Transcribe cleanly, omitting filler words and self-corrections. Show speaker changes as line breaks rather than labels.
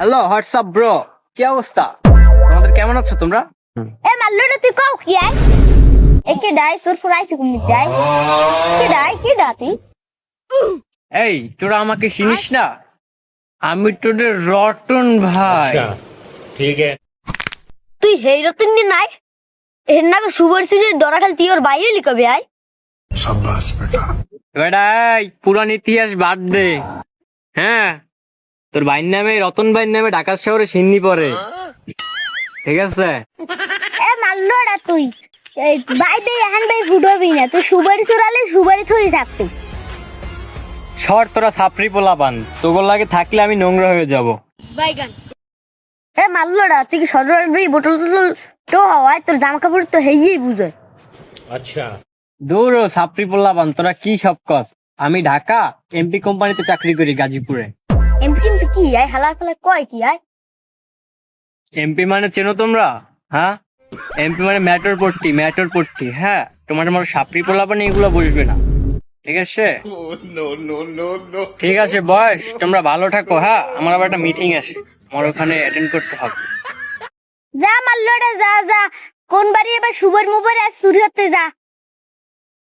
Hello WhatsApp bro, কি অবস্থা তোমাদের? কেমন আছো তোমরা?
এ মাল্লুটা তুই কাউ কি আই একে ডাই সুর ফুরাইছে কুমি ডাই কি ডাতি
এই তোরা আমাকে চিনিস না? আমি তোদের রতন ভাই।
अच्छा ठीक है।
তুই হেই রতন নি নাই এর নাকে সুবর সুরের দরা খাল তুই ওর বাইরে লিখবে আই
বেটাই পুরান ইতিহাস বাদ দে। হ্যাঁ, তোর ভাইয়ের নামে, রতন ভাইয়ের নামে ঢাকা শহরে সিন্নি পড়ে, ঠিক আছে?
এ মাল্লুটা তুই এই বাই বে এখন বাই ফুডবি না তুই সুবারি সুরালে সুবারি থরি থাকবি
সর তোরা ছাপরি পোলাপান, তোগুলো লাগে থাকলে আমি নোংরা হয়ে যাব।
বাইগান এ মাল্লুটা তুই কি সদর বই বোতল টোতল তো হয় তোর জামা কাপড় তো হেইই বুঝে
अच्छा
দূর ও ছাপরি পোলাপান, তোরা কি সব কস? আমি ঢাকা এমপি কোম্পানিতে চাকরি করি গাজীপুরে।
এমপি কি আই হালার ফালা কয় কি আই
এমপি মানে চেনো তোমরা? হ্যাঁ, এমপি মানে ম্যাটর পট্টি। হ্যাঁ, তোমার আমার সাপড়ি পোলাপান এগুলো বুঝবে না, ঠিক আছে? ঠিক আছে বয়স, তোমরা ভালো থাকো। হ্যাঁ, আমার আবার একটা মিটিং আছে, আমার ওখানে অ্যাটেন্ড করতে হবে।
যা মাল্লুটা যা কোন বাড়ি এবার সুবর মুবর আর চুরি হতে যা